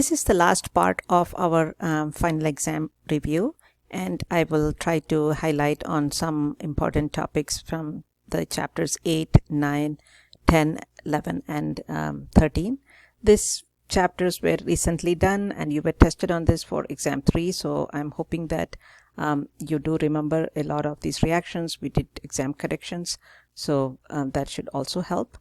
This is the last part of our final exam review, and I will try to highlight on some important topics from the chapters 8, 9, 10, 11, and 13. These chapters were recently done and you were tested on this for exam 3, so I'm hoping that you do remember a lot of these reactions. We did exam corrections, so that should also help.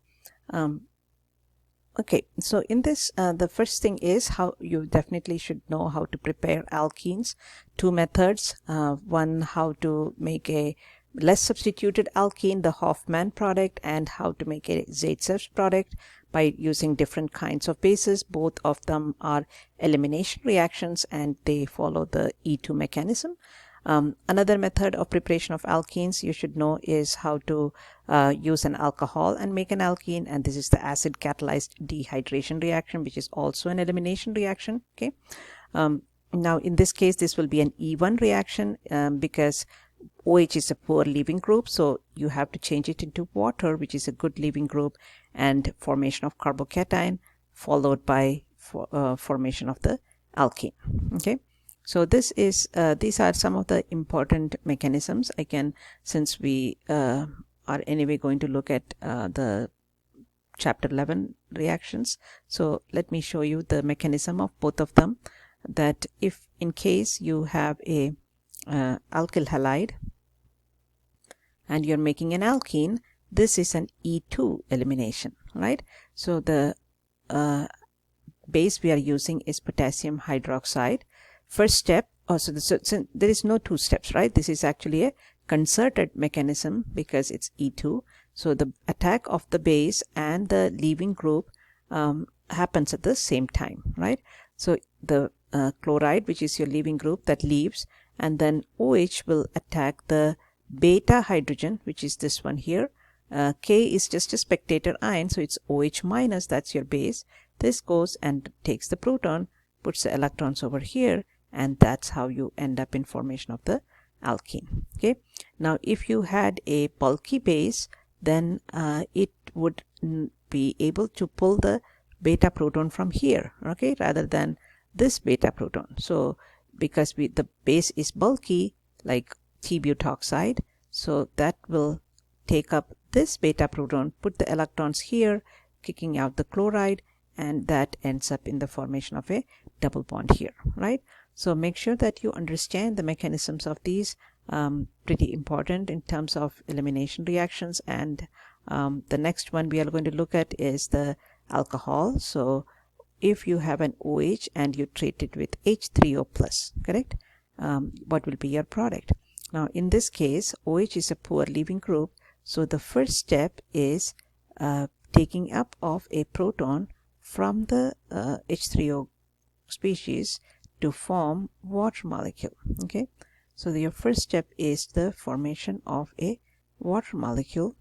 Okay, so in this, the first thing is how you definitely should know how to prepare alkenes. Two methods. One, how to make a less substituted alkene, the Hofmann product, and how to make a Zaitsev product by using different kinds of bases. Both of them are elimination reactions and they follow the E2 mechanism. Another method of preparation of alkenes you should know is how to use an alcohol and make an alkene, and this is the acid catalyzed dehydration reaction, which is also an elimination reaction. Okay, now in this case this will be an E1 reaction because OH is a poor leaving group, so you have to change it into water, which is a good leaving group, and formation of carbocation followed by formation of the alkene. Okay, so this is these are some of the important mechanisms. Again, since we are anyway going to look at the chapter 11 reactions, so let me show you the mechanism of both of them. That if in case you have a alkyl halide and you're making an alkene, this is an E2 elimination, right? So the base we are using is potassium hydroxide. First step, so there is no two steps, right? This is actually a concerted mechanism because it's E2. So the attack of the base and the leaving group happens at the same time, right? So the chloride, which is your leaving group, that leaves, and then OH will attack the beta hydrogen, which is this one here. K is just a spectator ion, so it's OH minus, that's your base. This goes and takes the proton, puts the electrons over here, and that's how you end up in formation of the alkene. Okay, now if you had a bulky base, then it would be able to pull the beta proton from here, okay, rather than this beta proton. So because the base is bulky, like T-butoxide, so that will take up this beta proton, put the electrons here, kicking out the chloride, and that ends up in the formation of a double bond here, right? So make sure that you understand the mechanisms of these, pretty important in terms of elimination reactions. And the next one we are going to look at is the alcohol. So if you have an OH and you treat it with H3O plus, correct? What will be your product? Now in this case, OH is a poor leaving group, so the first step is taking up of a proton from the H3O species to form water molecule. Okay, so your first step is the formation of a water molecule,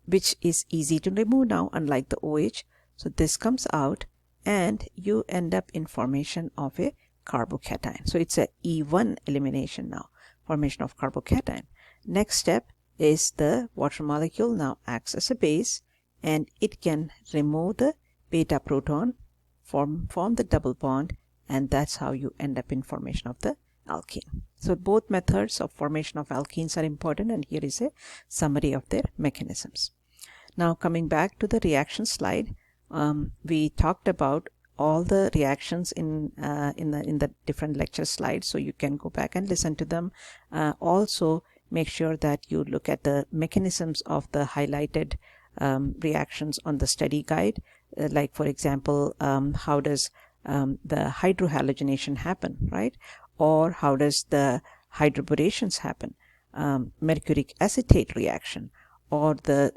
which is easy to remove now, unlike the OH. So this comes out and you end up in formation of a carbocation. So it's a E1 elimination now, formation of carbocation. Next step is the water molecule now acts as a base and it can remove the beta proton, form the double bond, and that's how you end up in formation of the alkene. So both methods of formation of alkenes are important, and here is a summary of their mechanisms. Now coming back to the reaction slide, we talked about all the reactions in the different lecture slides, so you can go back and listen to them. Also make sure that you look at the mechanisms of the highlighted reactions on the study guide, like for example, how does the hydrohalogenation happen, right? Or how does the hydroborations happen, mercuric acetate reaction, or the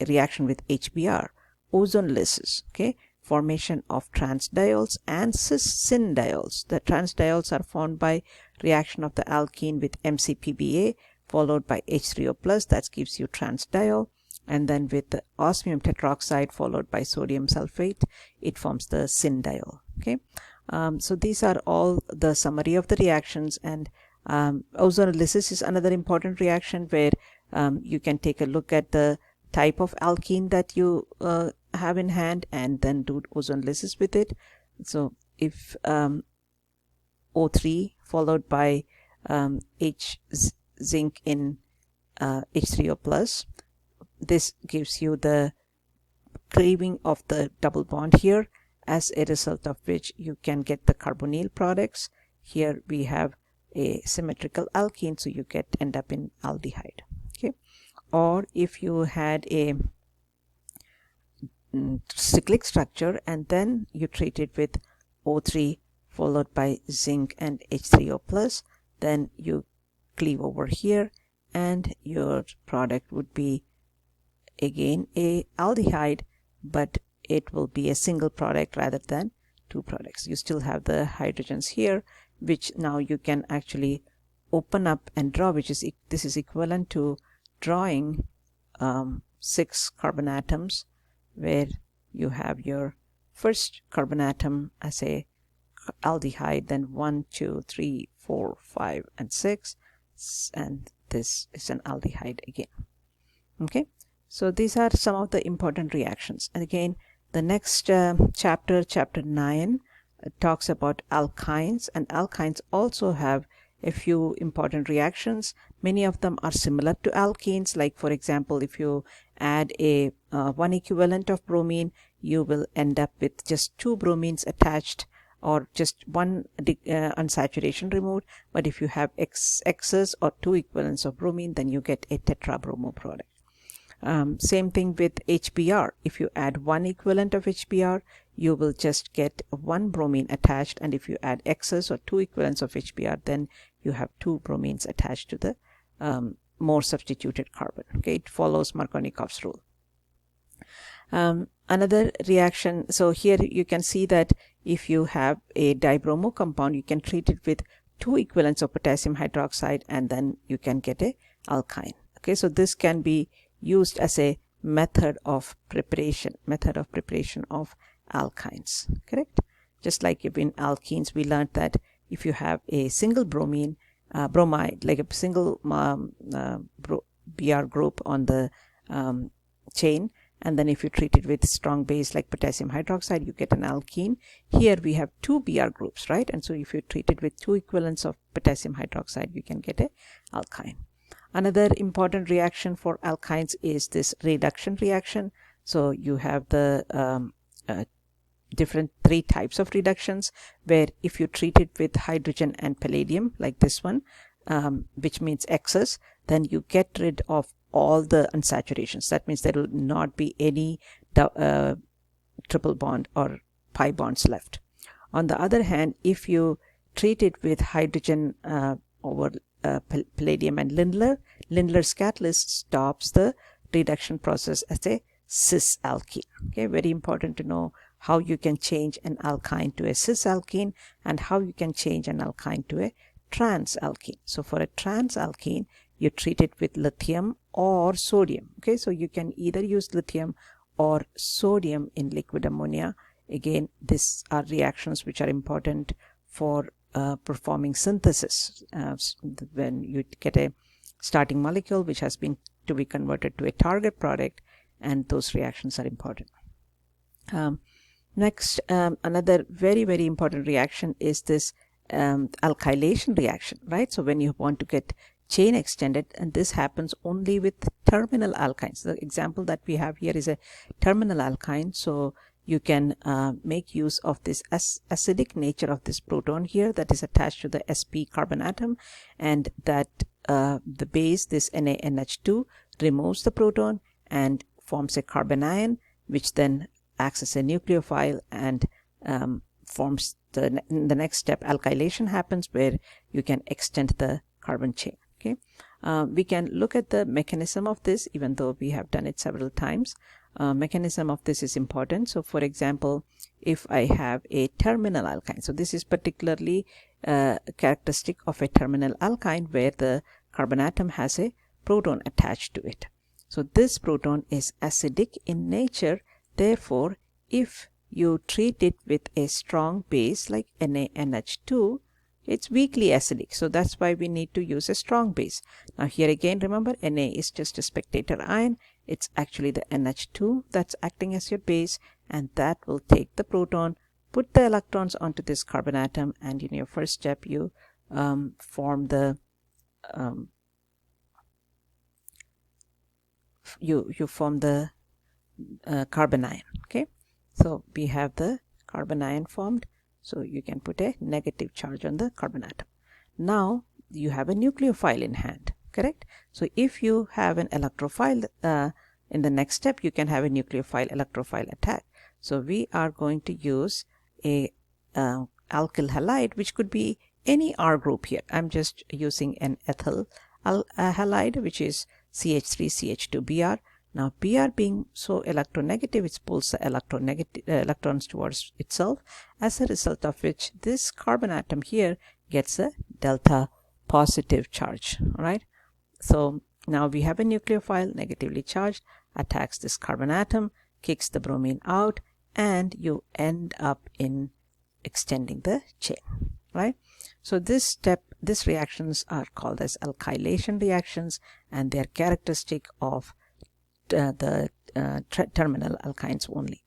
reaction with HBr, ozone lysis, okay, formation of transdiols and cis-syn-diols. The transdiols are formed by reaction of the alkene with MCPBA followed by H3O plus, that gives you transdiol, and then with the osmium tetroxide followed by sodium sulfate, it forms the syn-diol. Okay, so these are all the summary of the reactions, and ozonolysis is another important reaction where you can take a look at the type of alkene that you have in hand and then do ozone lysis with it. So if O3 followed by H zinc in H3O plus, this gives you the cleaving of the double bond here, as a result of which you can get the carbonyl products. Here we have a symmetrical alkene, so you end up in aldehyde. Okay, or if you had a cyclic structure and then you treat it with O3 followed by zinc and H3O plus, then you cleave over here and your product would be again a aldehyde, but it will be a single product rather than two products. You still have the hydrogens here, which now you can actually open up and draw, which is this is equivalent to drawing 6 carbon atoms, where you have your first carbon atom as a aldehyde, then 1, 2, 3, 4, 5, and 6, and this is an aldehyde again. Okay, so these are some of the important reactions. And again, the next chapter, chapter 9, talks about alkynes, and alkynes also have a few important reactions. Many of them are similar to alkenes, like for example, if you add a 1 equivalent of bromine, you will end up with just 2 bromines attached, or just 1 unsaturation removed. But if you have excess or 2 equivalents of bromine, then you get a tetrabromo product. Same thing with HBr. If you add 1 equivalent of HBr, you will just get 1 bromine attached, and if you add excess or 2 equivalents of HBr, then you have 2 bromines attached to the more substituted carbon. Okay, it follows Markovnikov's rule. Another reaction, so here you can see that if you have a dibromo compound, you can treat it with 2 equivalents of potassium hydroxide, and then you can get a alkyne. Okay, so this can be used as a method of preparation of alkynes, correct? Just like in alkenes, we learned that if you have a single bromine, bromide, like a single Br group on the chain, and then if you treat it with strong base like potassium hydroxide, you get an alkene. Here we have 2 Br groups, right? And so if you treat it with 2 equivalents of potassium hydroxide, you can get a alkyne. Another important reaction for alkynes is this reduction reaction. So you have the different 3 types of reductions, where if you treat it with hydrogen and palladium, like this one, which means excess, then you get rid of all the unsaturations. That means there will not be any triple bond or pi bonds left. On the other hand, if you treat it with hydrogen over palladium and Lindlar's catalyst stops the reduction process as a cis alkene. Okay, very important to know how you can change an alkyne to a cis alkene and how you can change an alkyne to a trans alkene. So for a trans alkene, you treat it with lithium or sodium. Okay, so you can either use lithium or sodium in liquid ammonia. Again, these are reactions which are important for performing synthesis when you get a starting molecule which has been to be converted to a target product, and those reactions are important. Next, another very important reaction is this alkylation reaction, right? So when you want to get chain extended, and this happens only with terminal alkynes. The example that we have here is a terminal alkyne, so you can make use of this acidic nature of this proton here that is attached to the sp carbon atom, and that the base, this NaNH2, removes the proton and forms a carbon ion, which then acts as a nucleophile and forms the next step. Alkylation happens, where you can extend the carbon chain. Okay, we can look at the mechanism of this, even though we have done it several times. Mechanism of this is important. So for example, if I have a terminal alkyne, so this is particularly characteristic of a terminal alkyne where the carbon atom has a proton attached to it. So this proton is acidic in nature. Therefore, if you treat it with a strong base like NaNH2, it's weakly acidic. So that's why we need to use a strong base. Now here again, remember, Na is just a spectator ion. it's actually the NH2 that's acting as your base, and that will take the proton, put the electrons onto this carbon atom, and in your first step you form the you form the carbon ion. Okay, so we have the carbon ion formed, so you can put a negative charge on the carbon atom. Now you have a nucleophile in hand, correct? So if you have an electrophile in the next step, you can have a nucleophile electrophile attack. So we are going to use a alkyl halide, which could be any R group here. I'm just using an ethyl halide, which is CH3CH2Br. Now Br being so electronegative, it pulls the electrons towards itself, as a result of which this carbon atom here gets a delta positive charge. All right, so now we have a nucleophile negatively charged, attacks this carbon atom, kicks the bromine out, and you end up in extending the chain, right? So these reactions are called as alkylation reactions, and they are characteristic of the terminal alkynes only.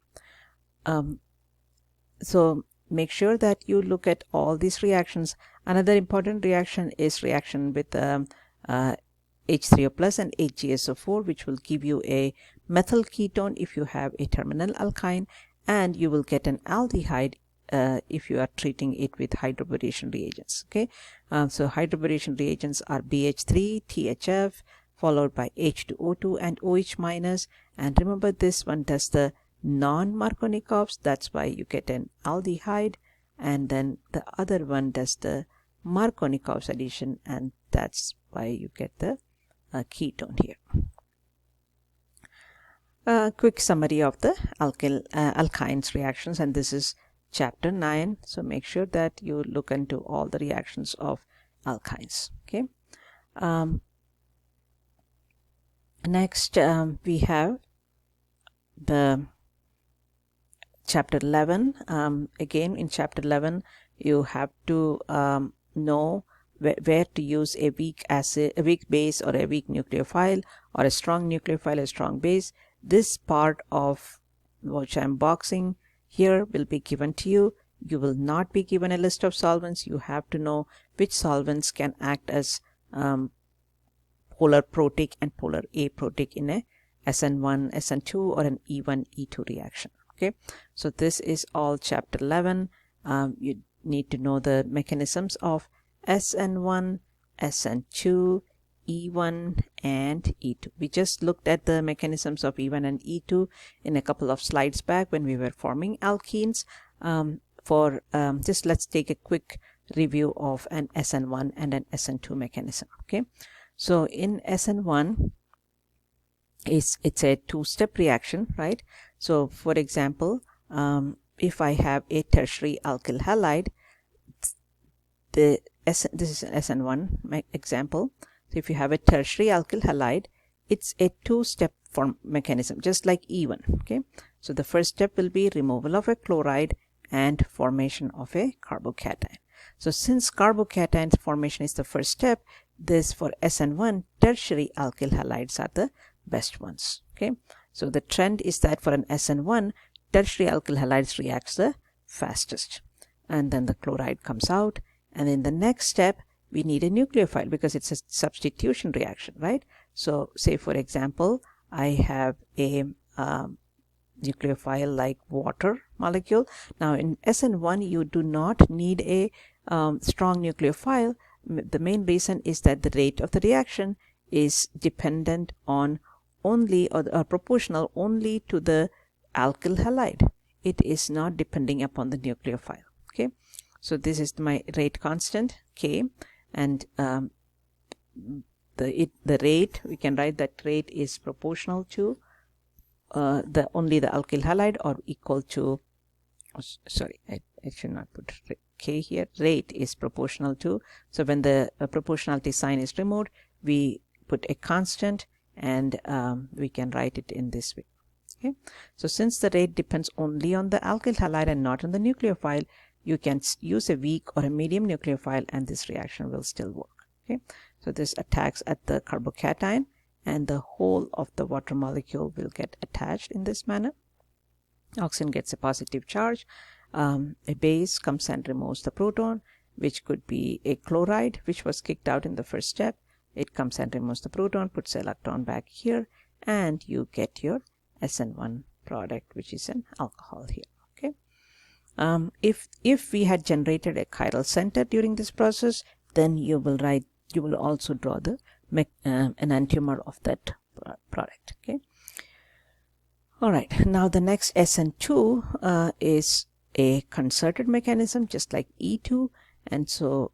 So make sure that you look at all these reactions. Another important reaction is reaction with H3O plus and HgSO4, which will give you a methyl ketone if you have a terminal alkyne, and you will get an aldehyde if you are treating it with hydroboration reagents. Okay, so hydroboration reagents are BH3, THF, followed by H2O2 and OH minus. And remember, this one does the non-Markovnikovs, that's why you get an aldehyde, and then the other one does the Markovnikovs addition, and that's why you get the ketone here. Quick summary of the alkynes reactions, and this is chapter 9, so make sure that you look into all the reactions of alkynes. Okay, next we have the chapter 11. Again, in chapter 11 you have to know where to use a weak base, or a weak nucleophile, or a strong nucleophile, a strong base. This part of which I'm boxing here will be given to you. You will not be given a list of solvents. You have to know which solvents can act as polar protic and polar aprotic in a SN1, SN2, or an E1, E2 reaction. Okay, so this is all chapter 11. You need to know the mechanisms of SN1, SN2, E1, and E2. We just looked at the mechanisms of E1 and E2 in a couple of slides back when we were forming alkenes. Just let's take a quick review of an SN1 and an SN2 mechanism. Okay, so in SN1, it's a two-step reaction, right? So for example, if I have a tertiary alkyl halide, this is an SN1 example. So if you have a tertiary alkyl halide, it's a two-step form mechanism, just like E1. Okay, so the first step will be removal of a chloride and formation of a carbocation. So since carbocation formation is the first step, this for SN1 tertiary alkyl halides are the best ones. Okay, so the trend is that for an SN1, tertiary alkyl halides reacts the fastest, and then the chloride comes out, and in the next step we need a nucleophile because it's a substitution reaction, right? So say for example, I have a nucleophile like water molecule. Now in SN1 you do not need a strong nucleophile. The main reason is that the rate of the reaction is dependent on only or proportional only to the alkyl halide. It is not depending upon the nucleophile. Okay, so this is my rate constant K, and the rate, we can write that rate is proportional to only the alkyl halide, or equal to, sorry, I should not put K here. Rate is proportional to, so when the proportionality sign is removed, we put a constant, and we can write it in this way. Okay, so since the rate depends only on the alkyl halide and not on the nucleophile, you can use a weak or a medium nucleophile and this reaction will still work. Okay, so this attacks at the carbocation, and the whole of the water molecule will get attached in this manner. Oxygen gets a positive charge. A base comes and removes the proton, which could be a chloride, which was kicked out in the first step. It comes and removes the proton, puts the electron back here, and you get your SN1 product, which is an alcohol here. Okay. If we had generated a chiral center during this process, then you will also draw the enantiomer of that product. Okay. All right. Now the next SN2 is a concerted mechanism, just like E2, and so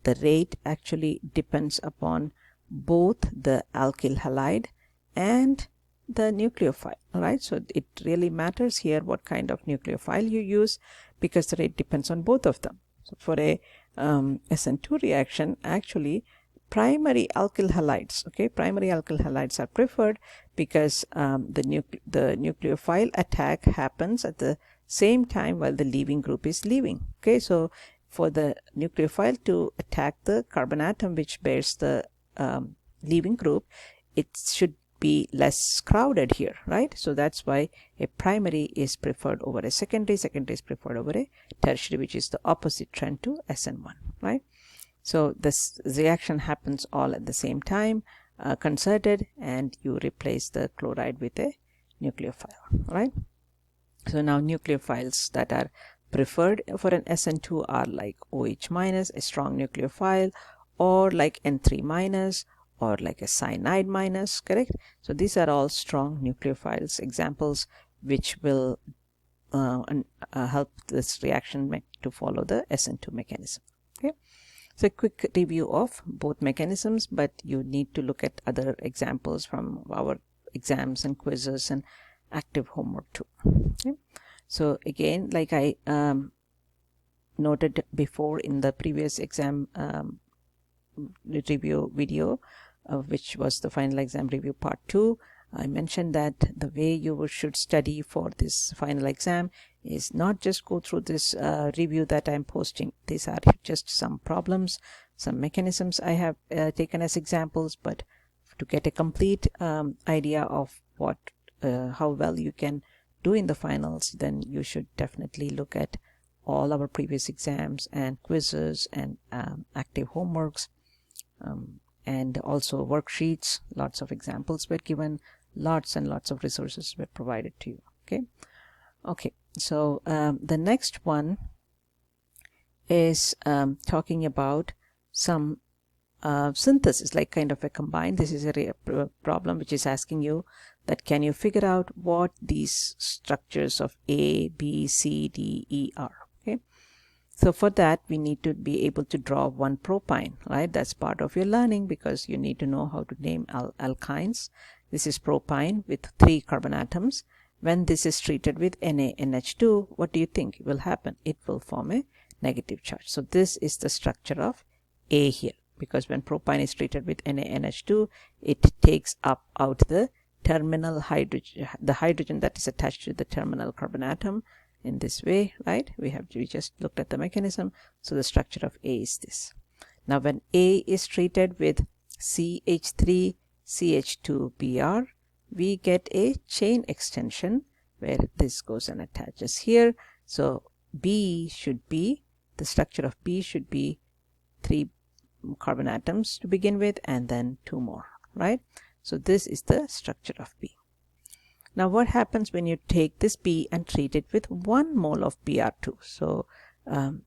the rate actually depends upon both the alkyl halide and the nucleophile. All right. So it really matters here what kind of nucleophile you use, because the rate depends on both of them. So for a SN2 reaction, actually primary alkyl halides, okay, primary alkyl halides are preferred because the nucleophile attack happens at the same time while the leaving group is leaving. Okay, so for the nucleophile to attack the carbon atom which bears the leaving group, it should be less crowded here, right? So that's why a primary is preferred over a secondary, secondary is preferred over a tertiary, which is the opposite trend to SN1, right? So this reaction happens all at the same time, concerted, and you replace the chloride with a nucleophile, right? So now nucleophiles that are preferred for an SN2 are like OH minus, a strong nucleophile, or like N3 minus, or like a cyanide minus, correct? So these are all strong nucleophiles, examples which will help this reaction to follow the SN2 mechanism. Okay. So a quick review of both mechanisms, but you need to look at other examples from our exams and quizzes and active homework too. Okay. So again, like I noted before in the previous exam review video, which was the final exam review part 2, I mentioned that the way you should study for this final exam is not just go through this review that I'm posting. These are just some problems, some mechanisms I have taken as examples, but to get a complete idea of what how well you can do in the finals, then you should definitely look at all our previous exams and quizzes and active homeworks, and also worksheets. Lots of examples were given, lots and lots of resources were provided to you. Okay, so the next one is talking about some synthesis, like kind of a combined. This is a problem which is asking you that can you figure out what these structures of A, B, C, D, E are. Okay, so for that we need to be able to draw 1-propyne, right? That's part of your learning because you need to know how to name alkynes. This is propyne with 3 carbon atoms. When this is treated with NaNH2, what do you think will happen? It will form a negative charge. So this is the structure of A here, because when propyne is treated with NaNH2, it takes out the terminal hydrogen, the hydrogen that is attached to the terminal carbon atom in this way, right? We just looked at the mechanism. So the structure of A is this. Now when A is treated with CH3 CH2Br, we get a chain extension where this goes and attaches here. So B should be, the structure of B should be 3 carbon atoms to begin with and then 2 more, right? So this is the structure of B. Now what happens when you take this B and treat it with 1 mole of Br2? So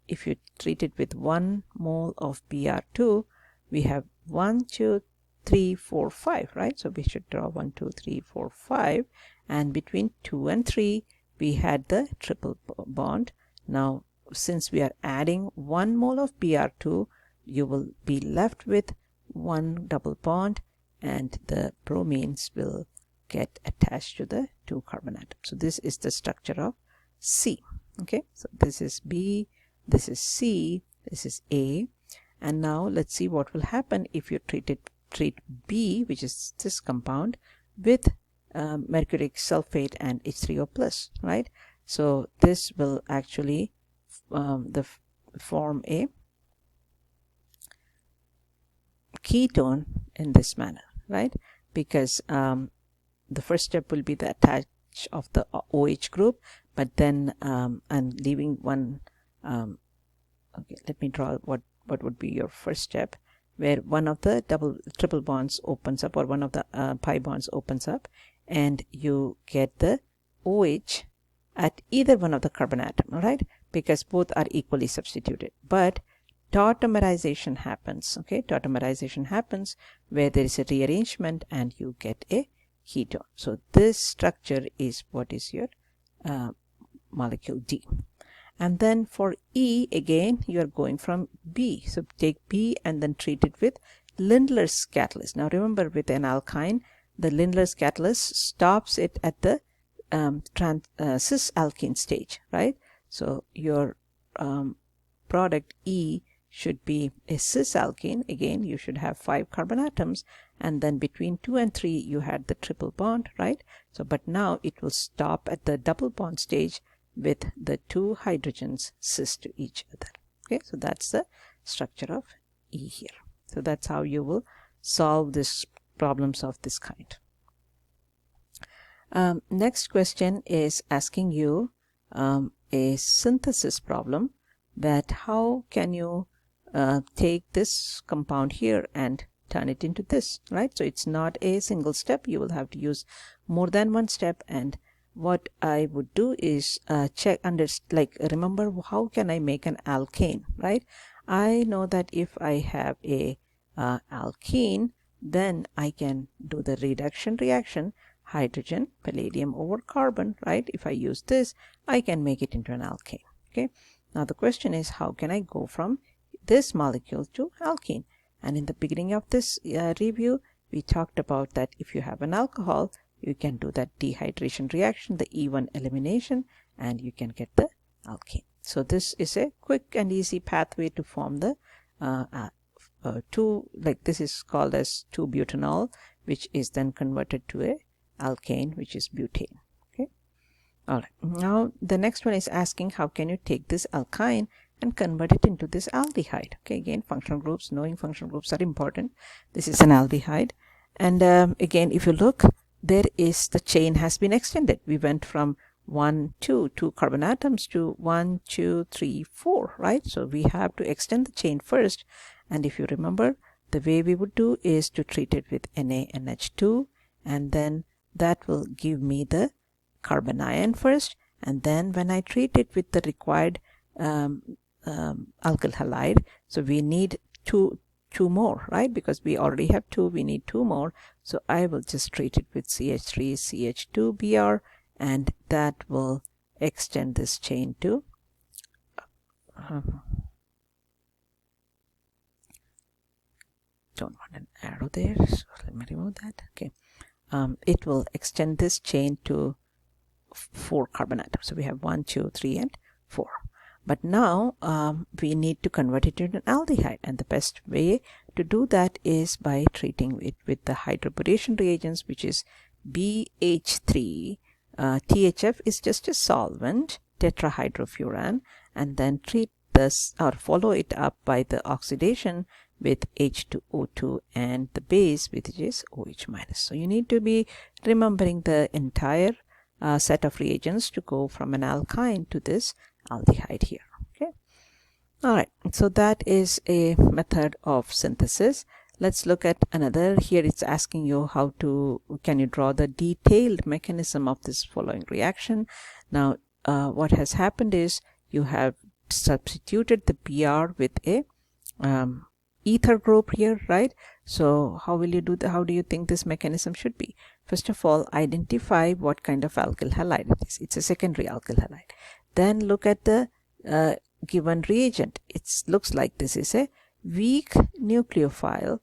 if you treat it with 1 mole of Br2, we have 1, 2, 3, 4, 5, right? So we should draw 1, 2, 3, 4, 5, and between 2 and 3 we had the triple bond. Now since we are adding 1 mole of Br2, you will be left with 1 double bond, and the bromines will get attached to the 2 carbon atoms. So this is the structure of C. Okay, so this is B, this is C, this is A, and now let's see what will happen if you treat B, which is this compound, with mercuric sulfate and H3O plus, right? So this will actually form a ketone in this manner, right? because the first step will be the attach of the OH group, but then I'm leaving one. Okay, let me draw what would be your first step, where one of the triple bonds opens up, or one of the pi bonds opens up, and you get the OH at either one of the carbon atom, right? Because both are equally substituted. But tautomerization happens. Okay, tautomerization happens where there is a rearrangement and you get a ketone. So this structure is what is your molecule D. And then for E, again, you are going from B. So take B and then treat it with Lindlar's catalyst. Now remember, with an alkyne, the Lindlar's catalyst stops it at the cis alkene stage, right? So your product E should be a cis alkene. Again, you should have 5 carbon atoms, and then between 2 and 3 you had the triple bond, right? So but now it will stop at the double bond stage with the 2 hydrogens cis to each other. Okay, so that's the structure of E here. So that's how you will solve this problems of this kind. Next question is asking you a synthesis problem, that how can you take this compound here and turn it into this, right? So it's not a single step. You will have to use more than one step. And what I would do is remember, how can I make an alkane, right? I know that if I have a alkene, then I can do the reduction reaction, hydrogen, palladium over carbon, right? If I use this, I can make it into an alkane. Okay. Now the question is, how can I go from this molecule to alkene? And in the beginning of this review, we talked about that if you have an alcohol, you can do that dehydration reaction, the E1 elimination, and you can get the alkene. So this is a quick and easy pathway to form the this is called as 2-butanol, which is then converted to a alkane, which is butane. Okay. All right. Now the next one is asking, how can you take this alkyne and convert it into this aldehyde? Okay. Again, functional groups, knowing functional groups are important. This is an aldehyde, and again, if you look, there is the chain has been extended. We went from 2 carbon atoms to 1, 2, 3, 4, right? So we have to extend the chain first. And if you remember, the way we would do is to treat it with NaNH2, and then that will give me the carbon ion first. And then when I treat it with the required alkyl halide, so we need two more, right? Because we already have 2, we need 2 more. So I will just treat it with CH3 CH2Br, and that will extend this chain to don't want an arrow there, so let me remove that. Okay, it will extend this chain to 4 carbon atoms. So we have 1, 2, 3, and 4. But now we need to convert it into an aldehyde, and the best way to do that is by treating it with the hydroboration reagents, which is BH3. THF is just a solvent, tetrahydrofuran, and then treat this or follow it up by the oxidation with H2O2 and the base, which is OH minus. So you need to be remembering the entire set of reagents to go from an alkyne to this aldehyde here. Okay. All right. So that is a method of synthesis. Let's look at another. Here it's asking you can you draw the detailed mechanism of this following reaction. Now what has happened is you have substituted the Br with a ether group here, right? So how will you do that? How do you think this mechanism should be? First of all, identify what kind of alkyl halide it is. It's a secondary alkyl halide. Then look at the given reagent. It looks like this is a weak nucleophile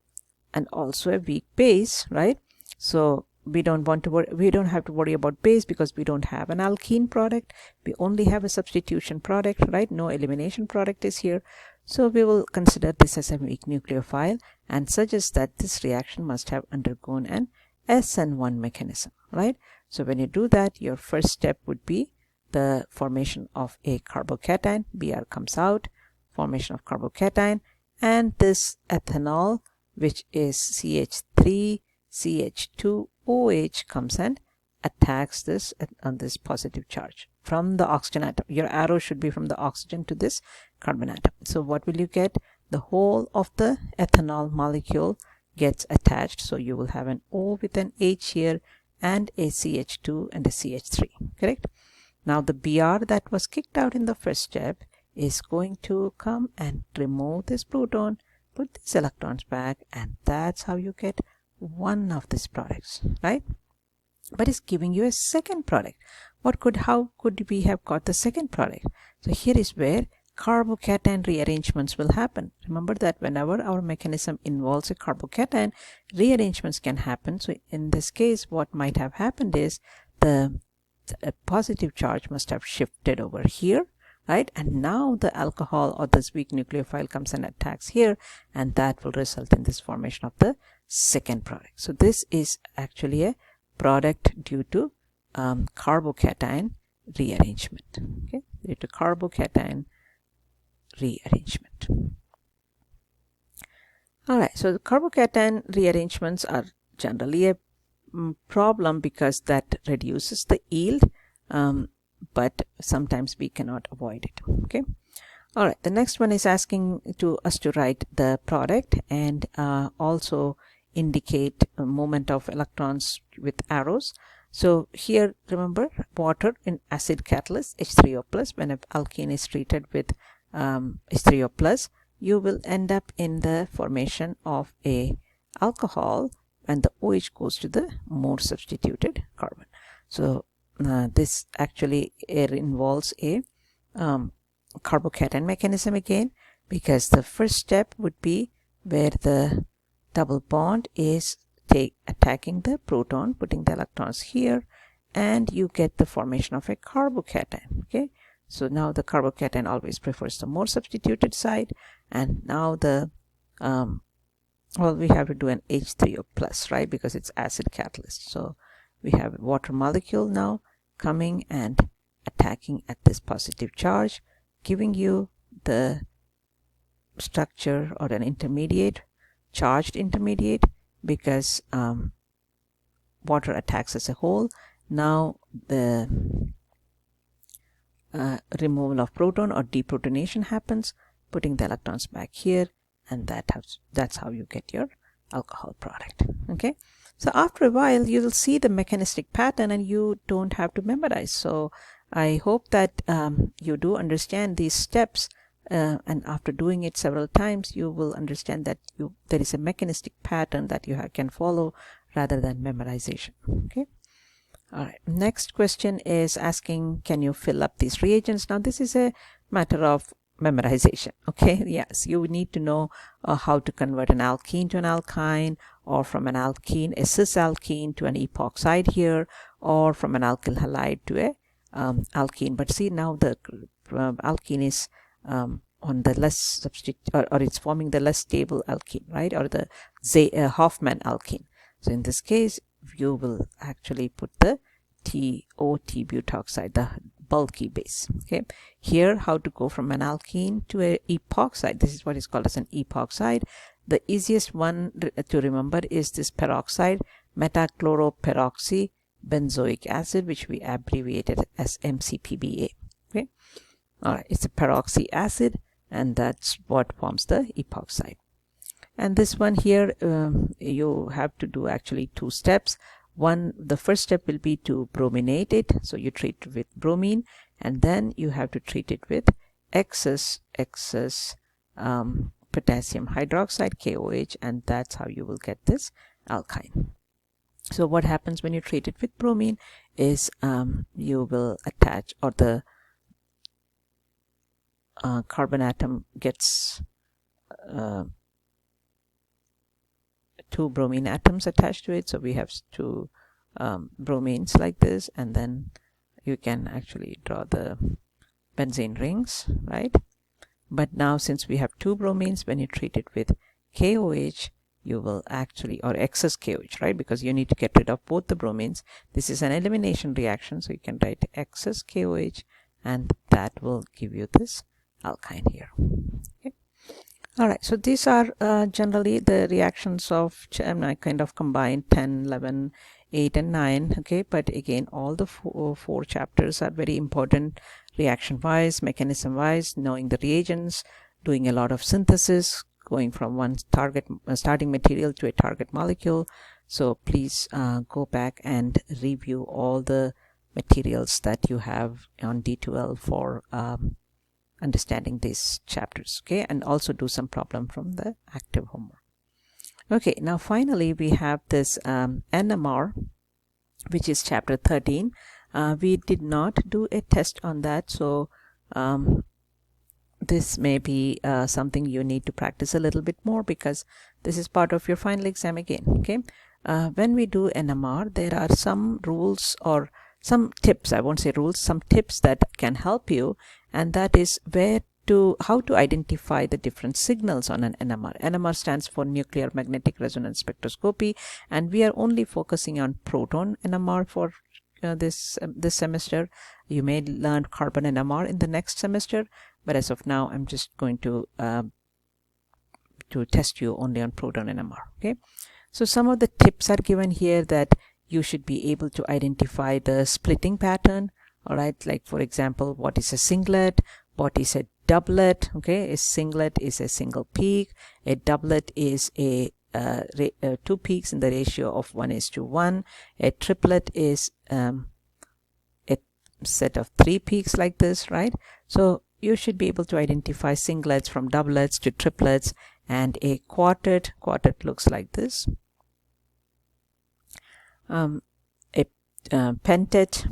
and also a weak base, right? So we don't have to worry about base because we don't have an alkene product. We only have a substitution product, right? No elimination product is here. So we will consider this as a weak nucleophile and suggest that this reaction must have undergone an SN1 mechanism, right? So when you do that, your first step would be the formation of a carbocation. Br comes out, formation of carbocation, and this ethanol, which is CH3 CH2OH comes and attacks this on this positive charge from the oxygen atom. Your arrow should be from the oxygen to this carbon atom. So what will you get? The whole of the ethanol molecule gets attached. So you will have an O with an H here and a CH2 and a CH3, correct? Now the Br that was kicked out in the first step is going to come and remove this proton, put these electrons back, and that's how you get one of these products, right? But it's giving you a second product. How could we have got the second product? So here is where carbocation rearrangements will happen. Remember that whenever our mechanism involves a carbocation, rearrangements can happen. So in this case, what might have happened is the positive charge must have shifted over here, right? And now the alcohol or this weak nucleophile comes and attacks here, and that will result in this formation of the second product. So this is actually a product due to carbocation rearrangement, okay, due to carbocation rearrangement. All right, so the carbocation rearrangements are generally a problem because that reduces the yield, but sometimes we cannot avoid it, okay. All right, the next one is asking us to write the product and also indicate a movement of electrons with arrows. So here, remember, water in acid catalyst H3O plus, when an alkene is treated with H3O plus, you will end up in the formation of a alcohol, and the OH goes to the more substituted carbon. So this actually involves a carbocation mechanism again, because the first step would be where the double bond is attacking the proton, putting the electrons here, and you get the formation of a carbocation, okay. So now the carbocation always prefers the more substituted side, and now the well, we have to do an H3O plus, right, because it's acid catalyst. So we have a water molecule now coming and attacking at this positive charge, giving you the structure or an intermediate, charged intermediate, because water attacks as a whole. Now the removal of proton or deprotonation happens, putting the electrons back here, and that's how you get your alcohol product, okay. So after a while you will see the mechanistic pattern and you don't have to memorize. So I hope that you do understand these steps, and after doing it several times you will understand that there is a mechanistic pattern that you can follow rather than memorization, okay. All right, next question is asking, can you fill up these reagents? Now this is a matter of memorization, okay. Yes, you need to know how to convert an alkene to an alkyne, or from an alkene, a cis alkene, to an epoxide here, or from an alkyl halide to a alkene. But see, now the alkene is on the less substitute, or it's forming the less stable alkene, right, or the Hofmann alkene. So in this case you will actually put the TOT butoxide, the bulky base, okay. Here, how to go from an alkene to a epoxide? This is what is called as an epoxide. The easiest one to remember is this peroxide, metachloroperoxy benzoic acid, which we abbreviated as MCPBA, okay. All right, it's a peroxy acid, and that's what forms the epoxide. And this one here, you have to do actually two steps. The first step will be to brominate it. So you treat it with bromine, and then you have to treat it with excess potassium hydroxide, KOH, and that's how you will get this alkyne. So what happens when you treat it with bromine is you will attach, or the carbon atom gets two bromine atoms attached to it. So we have two bromines like this, and then you can actually draw the benzene rings, right? But now since we have two bromines, when you treat it with KOH, you will actually, or excess KOH, right, because you need to get rid of both the bromines. This is an elimination reaction, so you can write excess KOH, and that will give you this alkyne here, okay. All right, so these are generally the reactions of I kind of combined 10, 11, 8 and 9. Okay, but again, all the four chapters are very important reaction wise, mechanism wise, knowing the reagents, doing a lot of synthesis, going from one target starting material to a target molecule. So please go back and review all the materials that you have on D2L for understanding these chapters. Okay, and also do some problem from the active homework. Okay, now finally we have this NMR, which is chapter 13. We did not do a test on that, so this may be something you need to practice a little bit more, because this is part of your final exam again. Okay, when we do NMR, there are some rules or some tips, I won't say rules, some tips that can help you, and that is how to identify the different signals on an NMR. NMR stands for nuclear magnetic resonance spectroscopy, and we are only focusing on proton NMR for this semester. You may learn carbon NMR in the next semester, but as of now I'm just going to test you only on proton NMR. Okay, so some of the tips are given here that you should be able to identify the splitting pattern. All right, like for example, what is a singlet, what is a doublet. Okay, a singlet is a single peak, a doublet is a two peaks in the ratio of 1:1. A triplet is a set of 3 peaks like this, right? So you should be able to identify singlets from doublets to triplets, and a quartet looks like this. A pentet,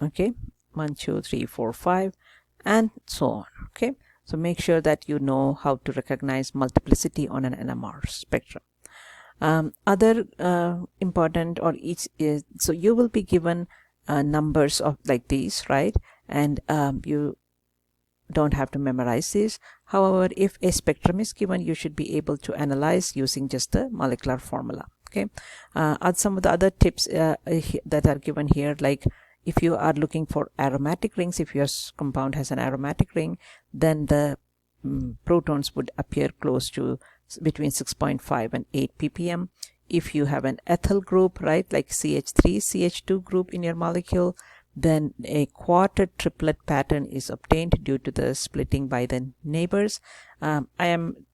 okay, 1 2 3 4 5 and so on. Okay, so make sure that you know how to recognize multiplicity on an NMR spectrum. Other important, or each is, so you will be given numbers of like these, right? And you don't have to memorize this. However, if a spectrum is given, you should be able to analyze using just the molecular formula. Okay, some of the other tips that are given here, like if you are looking for aromatic rings, if your compound has an aromatic ring, then the protons would appear close to between 6.5 and 8 ppm. If you have an ethyl group, right, like CH3 CH2 group in your molecule, then a quartet triplet pattern is obtained due to the splitting by the neighbors. I am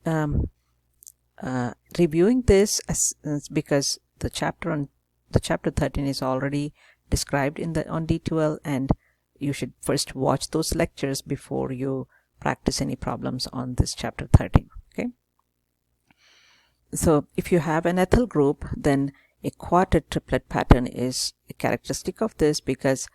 reviewing this because the chapter 13 is already described in on D2L, and you should first watch those lectures before you practice any problems on this chapter 13. Okay, so if you have an ethyl group, then a quartet triplet pattern is a characteristic of this, because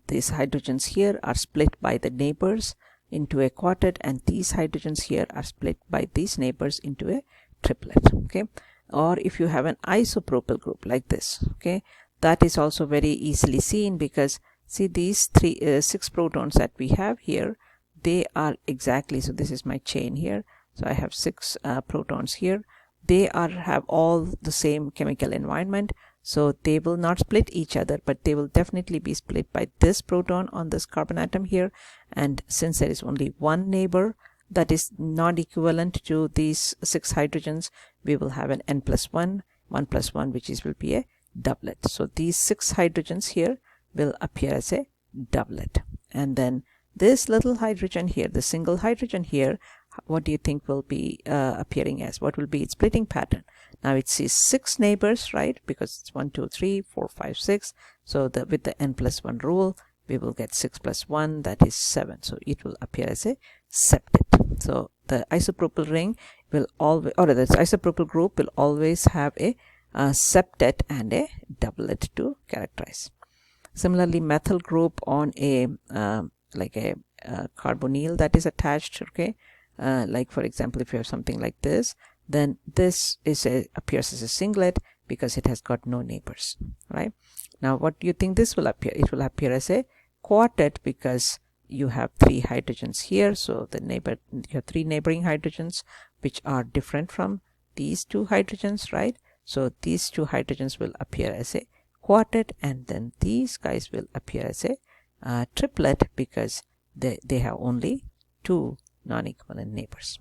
these hydrogens here are split by the neighbors into a quartet, and these hydrogens here are split by these neighbors into a triplet. Okay, or if you have an isopropyl group like this, okay, that is also very easily seen, because see these 6 protons that we have here, they are exactly, so this is my chain here, so I have 6 protons here. They have all the same chemical environment, so they will not split each other, but they will definitely be split by this proton on this carbon atom here. And since there is only one neighbor that is not equivalent to these 6 hydrogens, we will have an n+1, 1+1, which will be a doublet. So these 6 hydrogens here will appear as a doublet, and then this little hydrogen here, the single hydrogen here, what do you think will be appearing as? What will be its splitting pattern? Now it sees 6 neighbors, right? Because it's 1 2 3 4 5 6. So with the n+1 rule, we will get 6 + 1, that is 7. So it will appear as a septet. So the isopropyl ring will always, or the isopropyl group will always have a septet and a doublet to characterize. Similarly, methyl group on a like a carbonyl that is attached, okay, like for example, if you have something like this, then this is appears as a singlet because it has got no neighbors, right? Now what do you think this will appear? It will appear as a quartet because you have 3 hydrogens here, so you have 3 neighboring hydrogens which are different from these 2 hydrogens, right? So these 2 hydrogens will appear as a quartet, and then these guys will appear as a triplet because they have only 2 non-equivalent neighbors.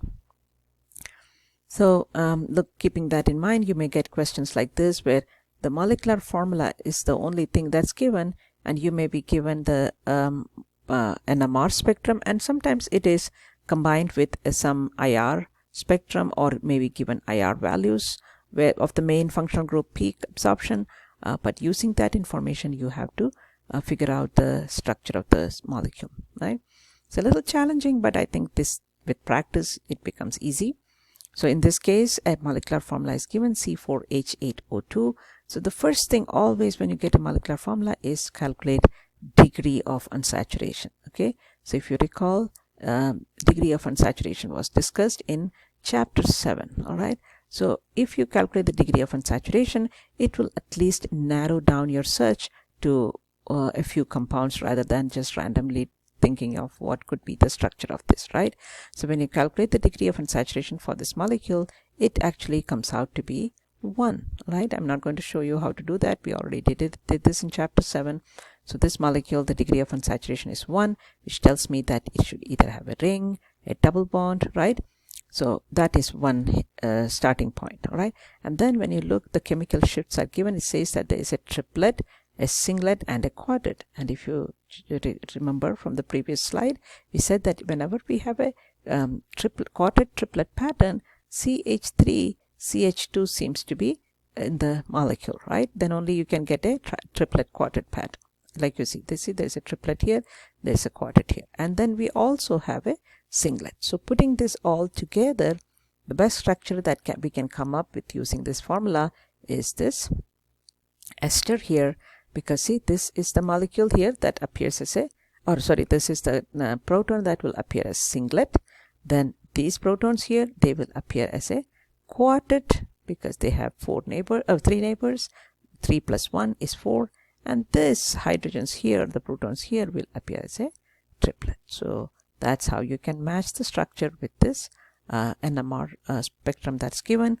So look, keeping that in mind, you may get questions like this where the molecular formula is the only thing that's given, and you may be given the NMR spectrum, and sometimes it is combined with some IR spectrum, or maybe given IR values where of the main functional group peak absorption, but using that information you have to figure out the structure of the molecule, right? It's a little challenging, but I think this, with practice, it becomes easy. So in this case, a molecular formula is given, C4H8O2. So the first thing always when you get a molecular formula is calculate degree of unsaturation. Okay, so if you recall, degree of unsaturation was discussed in chapter 7. All right, so if you calculate the degree of unsaturation, it will at least narrow down your search to a few compounds rather than just randomly thinking of what could be the structure of this, right? So when you calculate the degree of unsaturation for this molecule, it actually comes out to be 1, right? I'm not going to show you how to do that. We already did this in chapter 7. So this molecule, the degree of unsaturation is 1, which tells me that it should either have a ring, a double bond, right? So that is one starting point, all right? And then when you look, the chemical shifts are given. It says that there is a triplet, a singlet, and a quartet. And if you remember from the previous slide, we said that whenever we have a quartet triplet pattern, CH3 CH2 seems to be in the molecule, right? Then only you can get a triplet quartet pattern. Like you see, there's a triplet here, there's a quartet here, and then we also have a singlet. So putting this all together, the best structure that we can come up with using this formula is this ester here, because see, this is the molecule here that appears as a, or sorry, this is the proton that will appear as singlet. Then these protons here, they will appear as a quartet because they have 3 neighbors. 3 plus 1 is 4, and this hydrogens here, the protons here, will appear as a triplet. So that's how you can match the structure with this NMR spectrum that's given.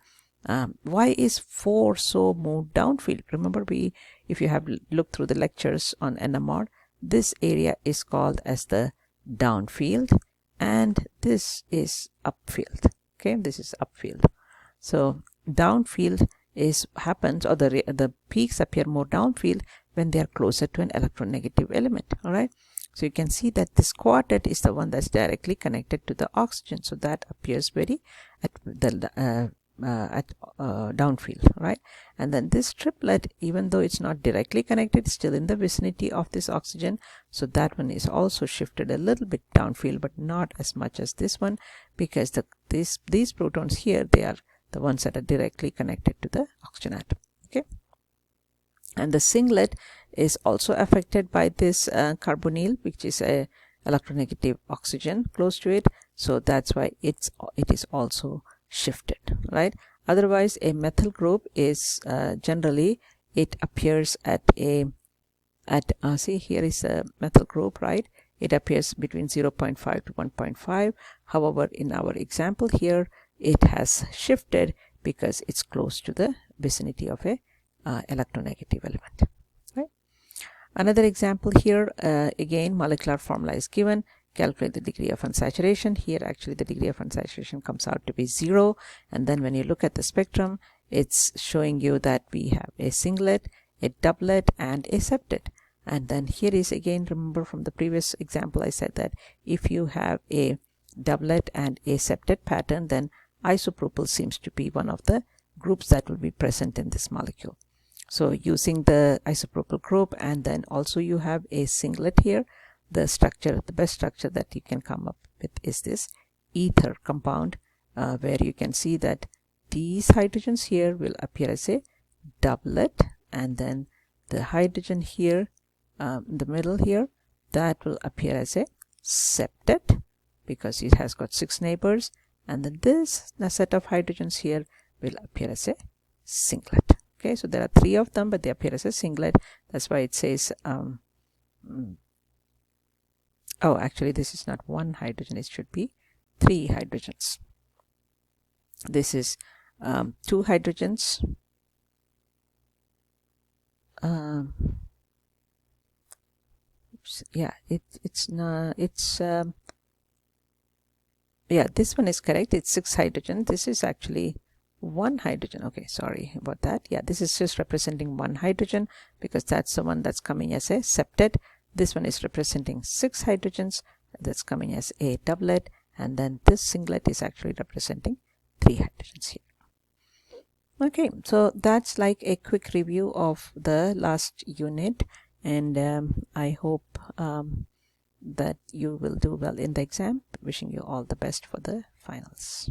Why is 4 so moved downfield? Remember, if you have looked through the lectures on NMR, this area is called as the downfield, and this is upfield. Okay, this is upfield. So downfield happens, or the peaks appear more downfield when they are closer to an electronegative element. All right, so you can see that this quartet is the one that's directly connected to the oxygen, so that appears very at the downfield, right? And then this triplet, even though it's not directly connected, it's still in the vicinity of this oxygen, so that one is also shifted a little bit downfield, but not as much as this one, because these protons here, they are the ones that are directly connected to the oxygen atom. Okay, and the singlet is also affected by this carbonyl, which is a electronegative oxygen close to it, so that's why it is also shifted, right? Otherwise, a methyl group is generally, it appears see, here is a methyl group, right? It appears between 0.5 to 1.5. However, in our example here, it has shifted because it's close to the vicinity of a electronegative element, right? Another example here, again, molecular formula is given. Calculate the degree of unsaturation. Here actually the degree of unsaturation comes out to be 0, and then when you look at the spectrum, it's showing you that we have a singlet, a doublet, and a septet. And then here is again, remember from the previous example, I said that if you have a doublet and a septet pattern, then isopropyl seems to be one of the groups that will be present in this molecule. So using the isopropyl group, and then also you have a singlet here, the structure, the best structure that you can come up with is this ether compound, where you can see that these hydrogens here will appear as a doublet, and then the hydrogen here in the middle here, that will appear as a septet because it has got 6 neighbors, and then this set of hydrogens here will appear as a singlet. Okay, so there are 3 of them, but they appear as a singlet. That's why it says oh, actually this is not 1 hydrogen, it should be 3 hydrogens. This is 2 hydrogens, oops, yeah, yeah, this one is correct. It's 6 hydrogen. This is actually 1 hydrogen. Okay, sorry about that. Yeah, this is just representing 1 hydrogen because that's the one that's coming as a septet. This one is representing 6 hydrogens. That's coming as a doublet. And then this singlet is actually representing 3 hydrogens here. Okay, so that's like a quick review of the last unit, and I hope that you will do well in the exam. Wishing you all the best for the finals.